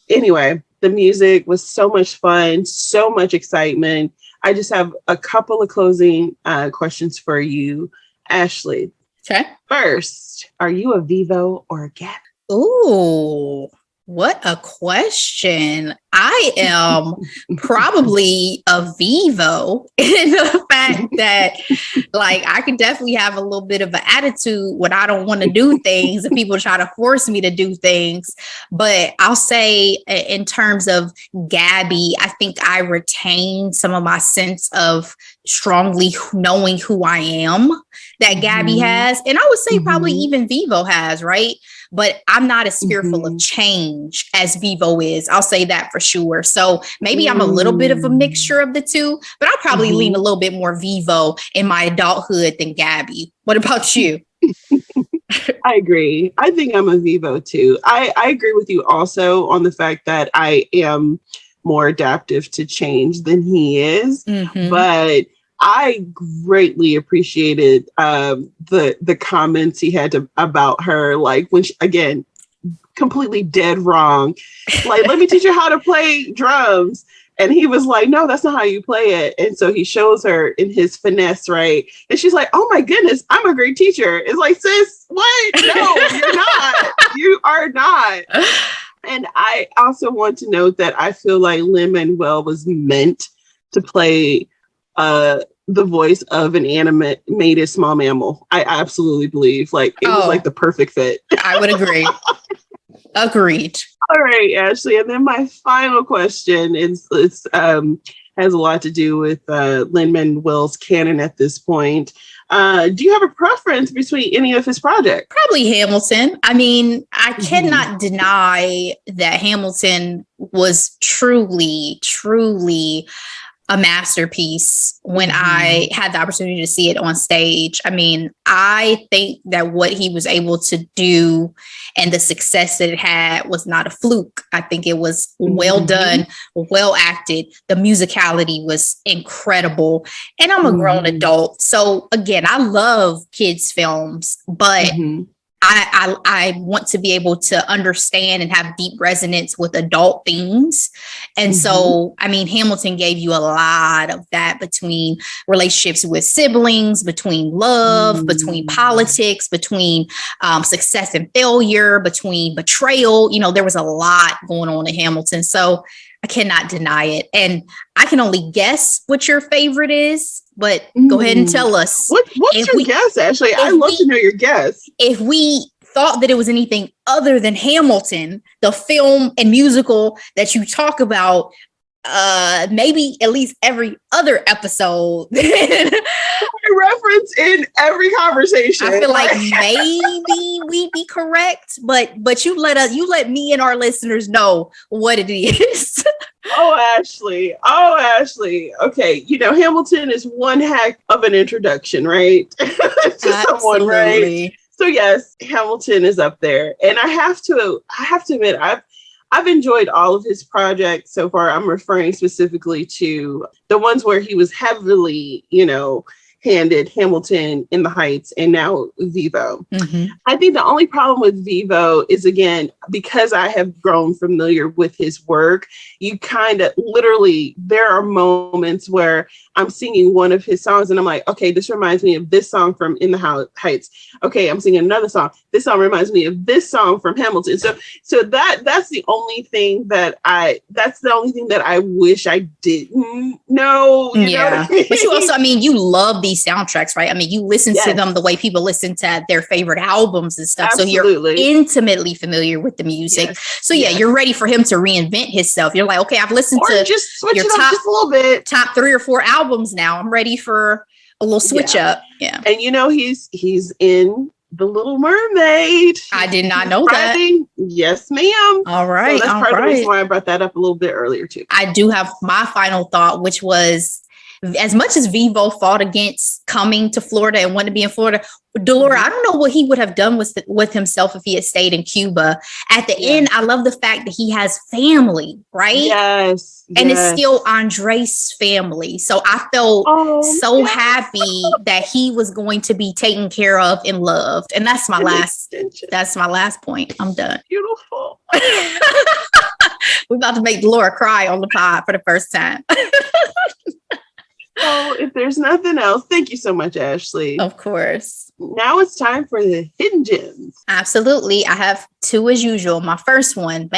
anyway, the music was so much fun, so much excitement. I just have a couple of closing questions for you, Ashley. Okay. First, are you a Vevo or a Gap? Ooh, what a question. I am probably a Vevo in the fact that, like, I can definitely have a little bit of an attitude when I don't want to do things and people try to force me to do things. But I'll say in terms of Gabby, I think I retain some of my sense of strongly knowing who I am that Gabby has. And I would say probably even Vevo has, right? But I'm not as fearful of change as Vevo is. I'll say that for sure. So maybe I'm a little bit of a mixture of the two, but I'll probably lean a little bit more Vevo in my adulthood than Gabby. What about you? I agree. I think I'm a Vevo too. I agree with you also on the fact that I am more adaptive to change than he is. But I greatly appreciated the comments he had about her, like when she, again, completely dead wrong. Like, let me teach you how to play drums. And he was like, no, that's not how you play it. And so he shows her in his finesse, right? And she's like, oh my goodness, I'm a great teacher. It's like, sis, what? No, you're not. You are not. And I also want to note that I feel like Lin-Manuel was meant to play the voice of an animated small mammal. I absolutely believe like it was like the perfect fit. I would agree. Agreed. All right, Ashley. And then my final question is has a lot to do with Lin-Manuel's canon at this point. Do you have a preference between any of his projects? Probably Hamilton. I mean, I cannot deny that Hamilton was truly, truly a masterpiece when I had the opportunity to see it on stage. I mean, I think that what he was able to do and the success that it had was not a fluke. I think it was well done, well acted. The musicality was incredible. And I'm a grown adult. So again, I love kids' films, but I want to be able to understand and have deep resonance with adult themes. And so, I mean, Hamilton gave you a lot of that between relationships with siblings, between love, between politics, between success and failure, between betrayal. You know, there was a lot going on in Hamilton. So I cannot deny it. And I can only guess what your favorite is, but go ahead and tell us. What's your guess, Ashley? I'd love to know your guess. If we thought that it was anything other than Hamilton, the film and musical that you talk about, maybe at least every other episode. Reference in every conversation. I feel like maybe we'd be correct, but you let me and our listeners know what it is. Oh, Ashley. Okay. You know, Hamilton is one heck of an introduction, right? To someone, right? So yes, Hamilton is up there. And I have to admit, I've enjoyed all of his projects so far. I'm referring specifically to the ones where he was heavily, handed, Hamilton, In the Heights, and now Vevo. I think the only problem with Vevo is, again, because I have grown familiar with his work, you kind of literally, there are moments where I'm singing one of his songs and I'm like, okay, this reminds me of this song from In the Heights. Okay, I'm singing another song. This song reminds me of this song from Hamilton. So that's the only thing that I wish I didn't know. You know what I mean? But you also, you love these soundtracks, right? I mean, you listen to them the way people listen to their favorite albums and stuff. Absolutely. So you're intimately familiar with the music. So you're ready for him to reinvent himself. You're like, okay, I've listened to just switch it up just a little bit. Top 3 or 4 albums now. I'm ready for a little switch up. Yeah. And he's in The Little Mermaid. I did not know that. Yes, ma'am. All right. So that's part of the reason why I brought that up a little bit earlier too. I do have my final thought, which was, as much as Vevo fought against coming to Florida and wanted to be in Florida, Delora, I don't know what he would have done with himself if he had stayed in Cuba. At the end, I love the fact that he has family, right? Yes. And it's still Andres' family. So I felt happy that he was going to be taken care of and loved. And that's my last point. I'm done. Beautiful. We're about to make Delora cry on the pod for the first time. So if there's nothing else, thank you so much, Ashley. Of course. Now it's time for the hidden gems. Absolutely. I have 2 as usual. My first one,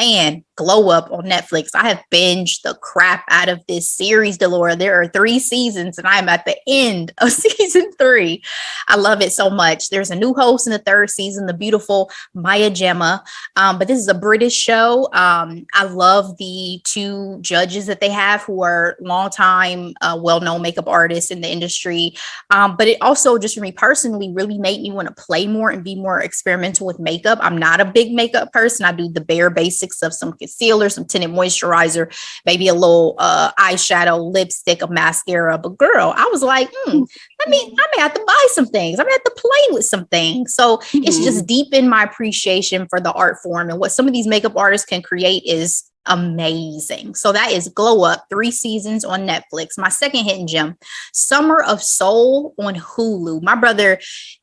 Glow Up on Netflix. I have binged the crap out of this series, Delora. There are 3 seasons and I'm at the end of season 3. I love it so much. There's a new host in the 3rd season, the beautiful Maya Jama. But this is a British show. I love the 2 judges that they have who are longtime, well-known makeup artists in the industry. But it also, just for me personally, really made me want to play more and be more experimental with makeup. I'm not a big makeup person. I do the bare basics of some concealer, some tinted moisturizer, maybe a little eyeshadow, lipstick, a mascara. But girl, I was like, I may have to buy some things. I may have to play with some things. So it's just deepened my appreciation for the art form, and what some of these makeup artists can create is amazing. So that is Glow Up, 3 seasons on Netflix. My second hidden gem, Summer of Soul on Hulu. My brother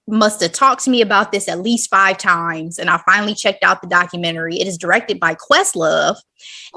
must have talked to me about this at least 5 times, and I finally checked out the documentary. It is directed by Questlove,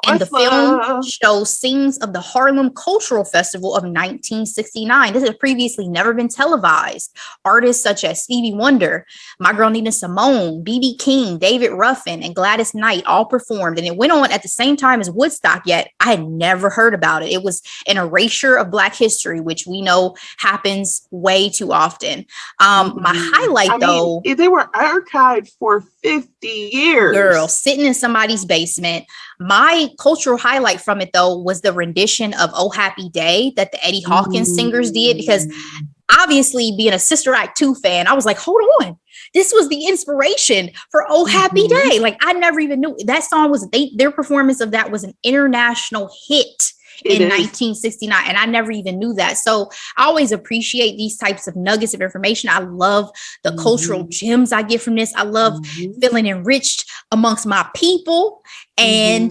and the film shows scenes of the Harlem Cultural Festival of 1969. This had previously never been televised. Artists such as Stevie Wonder, my girl Nina Simone, B.B. King, David Ruffin, and Gladys Knight all performed, and it went on at the same time as Woodstock, yet I had never heard about it. It was an erasure of Black history, which we know happens way too often. My highlight, though, they were archived for 50 50 years. Girl, sitting in somebody's basement. My cultural highlight from it, though, was the rendition of Oh Happy Day that the Eddie Hawkins singers did, because obviously being a Sister Act 2 fan, I was like, hold on. This was the inspiration for Oh Happy Day. Like, I never even knew that song was, their performance of that was an international hit in 1969. And I never even knew that. So I always appreciate these types of nuggets of information. I love the cultural gems I get from this. I love feeling enriched amongst my people. And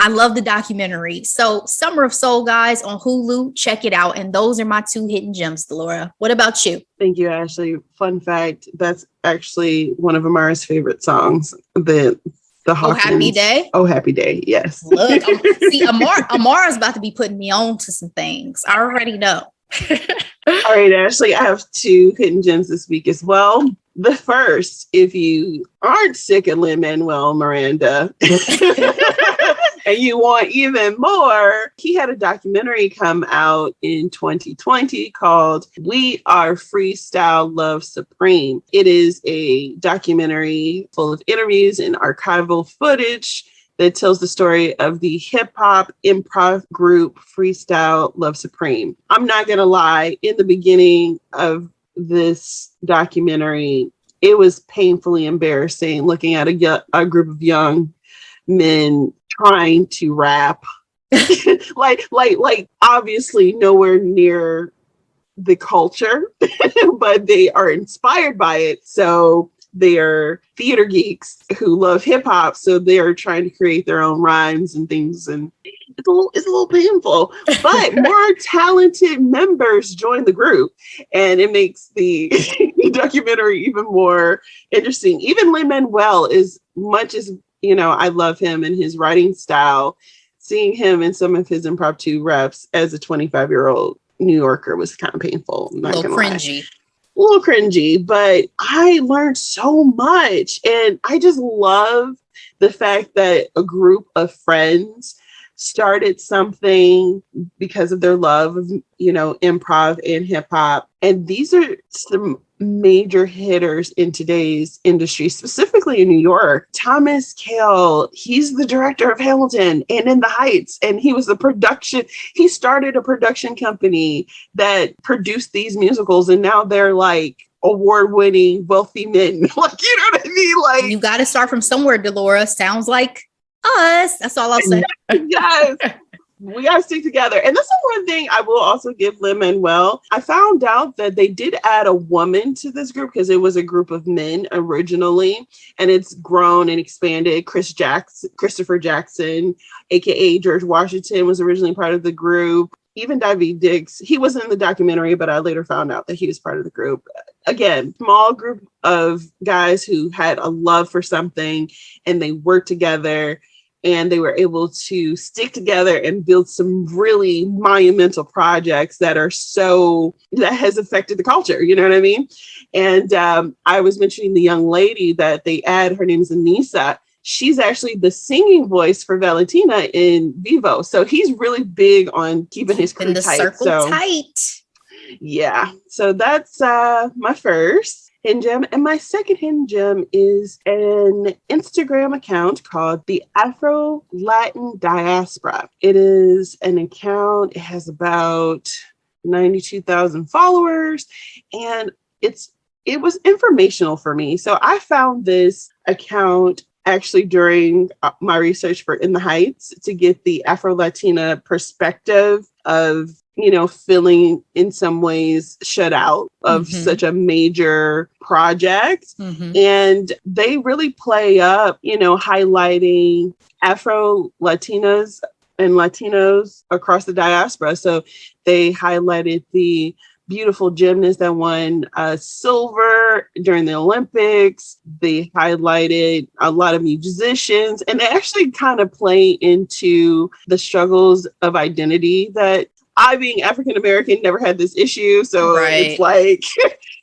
I love the documentary. So Summer of Soul, guys, on Hulu, check it out. And those are my 2 hidden gems, Delora. What about you? Thank you, Ashley. Fun fact, that's actually one of Amara's favorite songs. The Hawkins. Oh Happy Day? Oh Happy Day, yes. Look, see, Amara's about to be putting me on to some things. I already know. All right, Ashley, I have 2 hidden gems this week as well. The first, if you aren't sick of Lin-Manuel Miranda and you want even more, he had a documentary come out in 2020 called We Are Freestyle Love Supreme. It is a documentary full of interviews and archival footage that tells the story of the hip hop improv group Freestyle Love Supreme. I'm not going to lie, in the beginning of this documentary, it was painfully embarrassing looking at a group of young men trying to rap. like obviously nowhere near the culture, but they are inspired by it. So they are theater geeks who love hip hop. So they are trying to create their own rhymes and things. And it's a little painful, but more talented members join the group, and it makes the documentary even more interesting. Even Lin-Manuel, as much as, you know, I love him and his writing style, seeing him in some of his impromptu reps as a 25-year-old New Yorker was kind of painful. A little cringy. A little cringy, but I learned so much. And I just love the fact that a group of friends started something because of their love of, you know, improv and hip hop. And these are some major hitters in today's industry, specifically in New York. Thomas Kail, he's the director of Hamilton and In the Heights. And he started a production company that produced these musicals. And now they're like award-winning, wealthy men. Like, you know what I mean? Like, you got to start from somewhere, Delora. Sounds like us. That's all I'll say. Yes. We got to stick together. And that's the one thing I will also give Lin-Manuel. I found out that they did add a woman to this group because it was a group of men originally, and it's grown and expanded. Christopher Jackson, aka George Washington, was originally part of the group. Even Daveed Diggs, he wasn't in the documentary, but I later found out that he was part of the group. Again, small group of guys who had a love for something, and they worked together, and they were able to stick together and build some really monumental projects that has affected the culture. You know what I mean? And I was mentioning the young lady that they add. Her name is Anissa. She's actually the singing voice for Valentina in Vivo. So he's really big on keeping his crew the tight. Circle tight. Yeah. So that's my first hidden gem. And my second hidden gem is an Instagram account called the Afro Latin Diaspora. It is an account. It has about 92,000 followers, and it was informational for me. So I found this account actually during my research for In the Heights to get the Afro-Latina perspective of, you know, feeling in some ways shut out of such a major project. And they really play up, you know, highlighting Afro-Latinas and Latinos across the diaspora. So they highlighted the beautiful gymnast that won silver during the Olympics. They highlighted a lot of musicians, and they actually kind of play into the struggles of identity that I, being African-American, never had this issue. So It's like,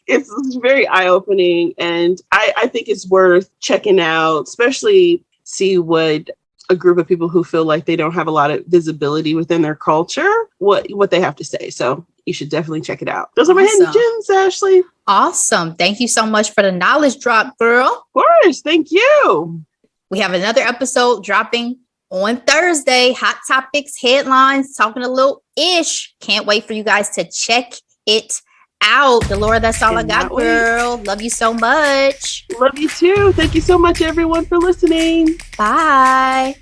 it's very eye-opening. And I think it's worth checking out, especially see what a group of people who feel like they don't have a lot of visibility within their culture, what they have to say. So you should definitely check it out. Those are my hidden gems, Ashley. Awesome. Thank you so much for the knowledge drop, girl. Of course. Thank you. We have another episode dropping on Thursday. Hot topics, headlines, talking a little ish. Can't wait for you guys to check it out. Delora, that's all I got, girl. Love you so much. Love you too. Thank you so much, everyone, for listening. Bye.